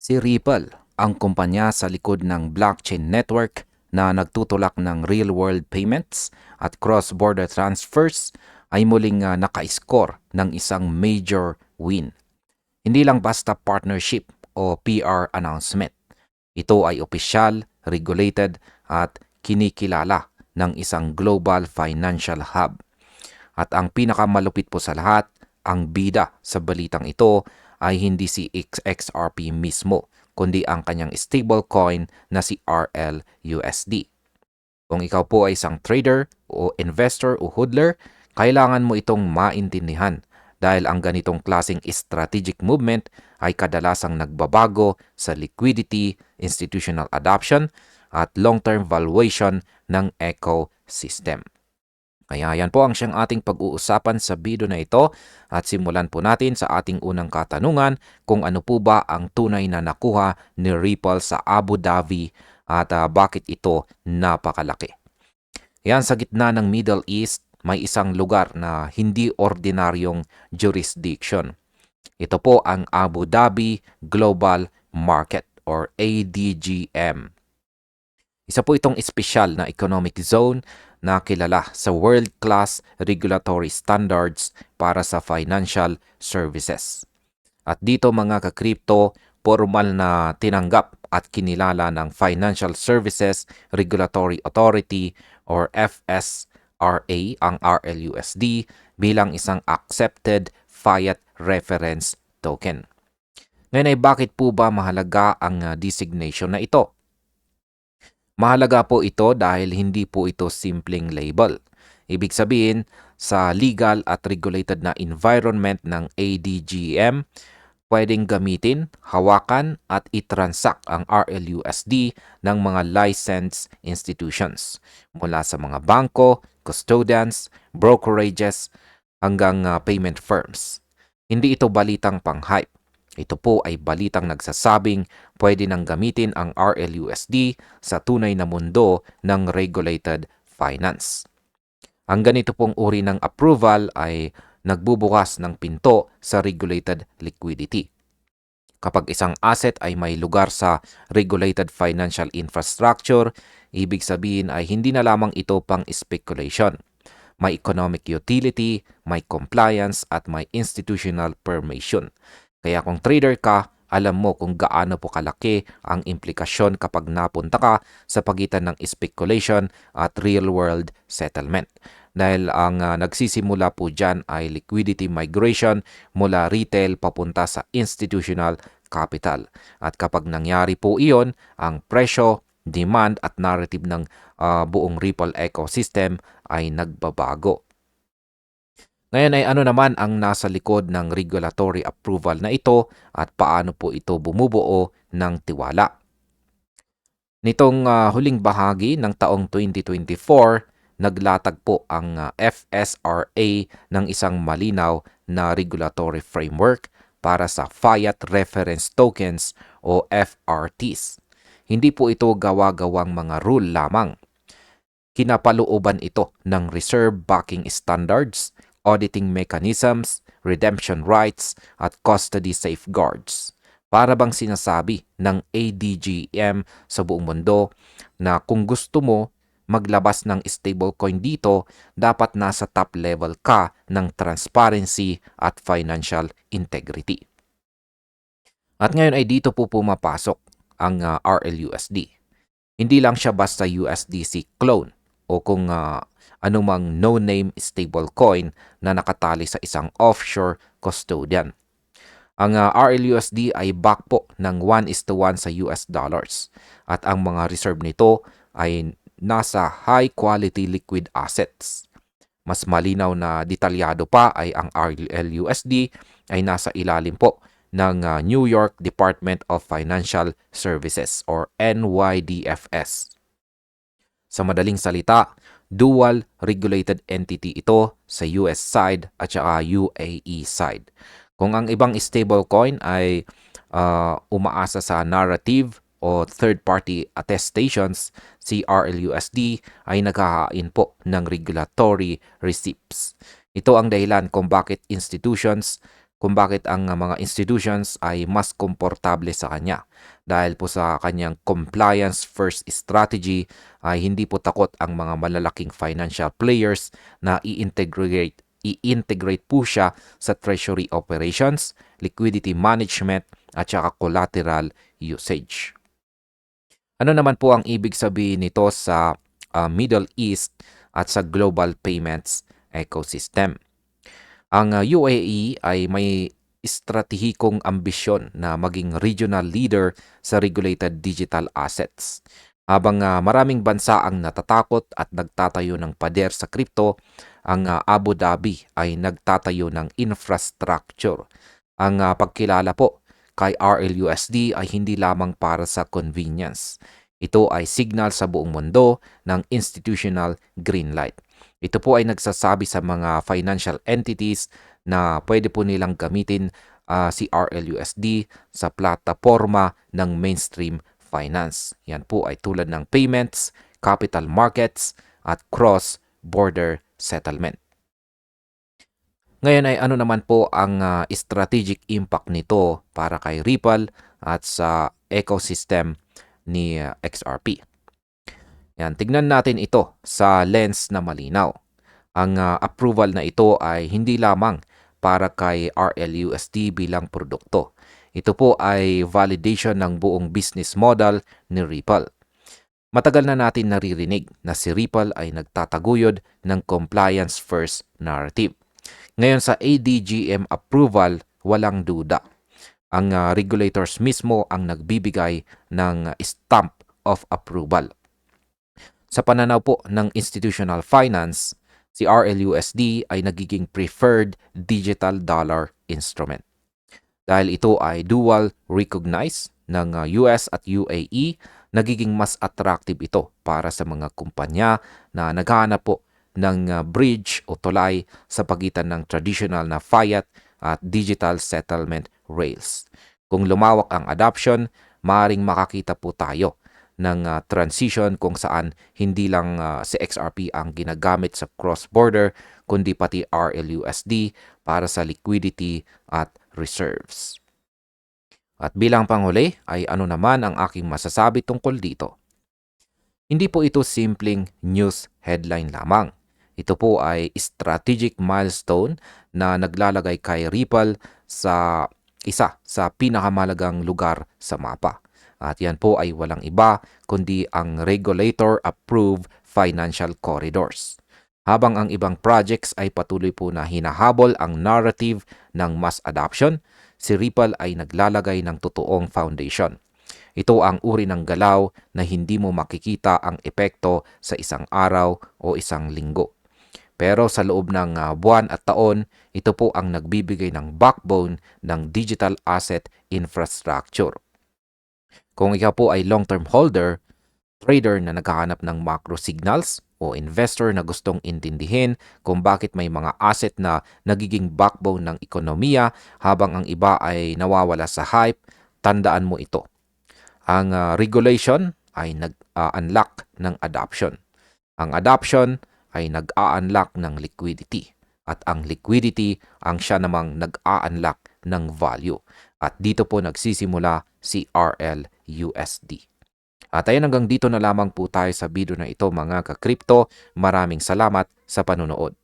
Si Ripple, ang kumpanya sa likod ng blockchain network na nagtutulak ng real-world payments at cross-border transfers, ay muling naka-score ng isang major win. Hindi lang basta partnership o PR announcement. Ito ay opisyal, regulated at kinikilala ng isang global financial hub. At ang pinakamalupit po sa lahat, ang bida sa balitang ito ay hindi si XRP mismo, kundi ang kanyang stablecoin na si RLUSD. Kung ikaw po ay isang trader o investor o hodler, kailangan mo itong maintindihan dahil ang ganitong klasing strategic movement ay kadalasang nagbabago sa liquidity, institutional adoption at long-term valuation ng ecosystem. Kaya yan po ang siyang ating pag-uusapan sa video na ito at simulan po natin sa ating unang katanungan kung ano po ba ang tunay na nakuha ni Ripple sa Abu Dhabi at bakit ito napakalaki. Yan, sa gitna ng Middle East, may isang lugar na hindi ordinaryong jurisdiction. Ito po ang Abu Dhabi Global Market or ADGM. Isa po itong espesyal na economic zone na kilala sa world-class regulatory standards para sa financial services. At dito mga ka-crypto, formal na tinanggap at kinilala ng Financial Services Regulatory Authority or FSRA ang RLUSD bilang isang accepted fiat reference token. Ngayon ay bakit po ba mahalaga ang designation na ito? Mahalaga po ito dahil hindi po ito simpleng label. Ibig sabihin, sa legal at regulated na environment ng ADGM, pwedeng gamitin, hawakan at itransact ang RLUSD ng mga licensed institutions mula sa mga bangko, custodians, brokerages hanggang payment firms. Hindi ito balitang pang-hype. Ito po ay balitang nagsasabing pwede nang gamitin ang RLUSD sa tunay na mundo ng regulated finance. Ang ganito pong uri ng approval ay nagbubukas ng pinto sa regulated liquidity. Kapag isang asset ay may lugar sa regulated financial infrastructure, ibig sabihin ay hindi na lamang ito pang speculation. May economic utility, may compliance at may institutional permission. Kaya kung trader ka, alam mo kung gaano po kalaki ang implikasyon kapag napunta ka sa pagitan ng speculation at real-world settlement. Dahil ang nagsisimula po dyan ay liquidity migration mula retail papunta sa institutional capital. At kapag nangyari po iyon, ang presyo, demand at narrative ng buong Ripple ecosystem ay nagbabago. Ngayon ay ano naman ang nasa likod ng regulatory approval na ito at paano po ito bumubuo ng tiwala. Nitong huling bahagi ng taong 2024, naglatag po ang FSRA ng isang malinaw na regulatory framework para sa Fiat Reference Tokens o FRTs. Hindi po ito gawa-gawang mga rule lamang. Kinapalooban ito ng reserve backing standards, auditing mechanisms, redemption rights, at custody safeguards. Para bang sinasabi ng ADGM sa buong mundo na kung gusto mo maglabas ng stablecoin dito, dapat nasa top level ka ng transparency at financial integrity. At ngayon ay dito po pumapasok ang RLUSD. Hindi lang siya basta USDC clone o kung anumang no-name stablecoin na nakatali sa isang offshore custodian. Ang RLUSD ay back po ng 1:1 sa US dollars at ang mga reserve nito ay nasa high-quality liquid assets. Mas malinaw na detalyado pa ay ang RLUSD ay nasa ilalim po ng New York Department of Financial Services or NYDFS. Sa madaling salita, dual regulated entity ito sa US side at saka UAE side. Kung ang ibang stablecoin ay umaasa sa narrative o third-party attestations, si RLUSD ay naghahain po ng regulatory receipts. Ito ang dahilan kung bakit institutions kung bakit ang mga institutions ay mas komportable sa kanya. Dahil po sa kanyang compliance first strategy ay hindi po takot ang mga malalaking financial players na i-integrate po siya sa treasury operations, liquidity management at saka collateral usage. Ano naman po ang ibig sabihin nito sa Middle East at sa global payments ecosystem? Ang UAE ay may estratehikong ambisyon na maging regional leader sa regulated digital assets. Habang maraming bansa ang natatakot at nagtatayo ng pader sa crypto, ang Abu Dhabi ay nagtatayo ng infrastructure. Ang pagkilala po kay RLUSD ay hindi lamang para sa convenience. Ito ay signal sa buong mundo ng institutional green light. Ito po ay nagsasabi sa mga financial entities na pwede po nilang gamitin si RLUSD sa plataforma ng mainstream finance. Yan po ay tulad ng payments, capital markets, at cross-border settlement. Ngayon ay ano naman po ang strategic impact nito para kay Ripple at sa ecosystem ni XRP. Yan, tignan natin ito sa lens na malinaw. Ang approval na ito ay hindi lamang para kay RLUSD bilang produkto. Ito po ay validation ng buong business model ni Ripple. Matagal na natin naririnig na si Ripple ay nagtataguyod ng compliance first narrative. Ngayon sa ADGM approval, walang duda. Ang regulators mismo ang nagbibigay ng stamp of approval. Sa pananaw po ng institutional finance, si RLUSD ay nagiging preferred digital dollar instrument. Dahil ito ay dual recognized ng US at UAE, nagiging mas attractive ito para sa mga kumpanya na naghahanap po ng bridge o tulay sa pagitan ng traditional na fiat at digital settlement rails. Kung lumawak ang adoption, maaaring makakita po tayo ng transition kung saan hindi lang si XRP ang ginagamit sa cross-border, kundi pati RLUSD para sa liquidity at reserves. At bilang panghuli ay ano naman ang aking masasabi tungkol dito? Hindi po ito simpleng news headline lamang. Ito po ay strategic milestone na naglalagay kay Ripple sa isa sa pinakamalagang lugar sa mapa. At yan po ay walang iba kundi ang regulator-approved financial corridors. Habang ang ibang projects ay patuloy po na hinahabol ang narrative ng mass adoption, si Ripple ay naglalagay ng totoong foundation. Ito ang uri ng galaw na hindi mo makikita ang epekto sa isang araw o isang linggo. Pero sa loob ng buwan at taon, ito po ang nagbibigay ng backbone ng digital asset infrastructure. Kung ikaw po ay long-term holder, trader na naghahanap ng macro signals o investor na gustong intindihin kung bakit may mga asset na nagiging backbone ng ekonomiya habang ang iba ay nawawala sa hype, tandaan mo ito. Ang regulation ay nag-unlock ng adoption. Ang adoption ay nag-a-unlock ng liquidity. At ang liquidity ang siya namang nag-a-unlock ng value. At dito po nagsisimula si RLUSD. At ayan, hanggang dito na lamang po tayo sa video na ito mga ka-crypto. Maraming salamat sa panunood.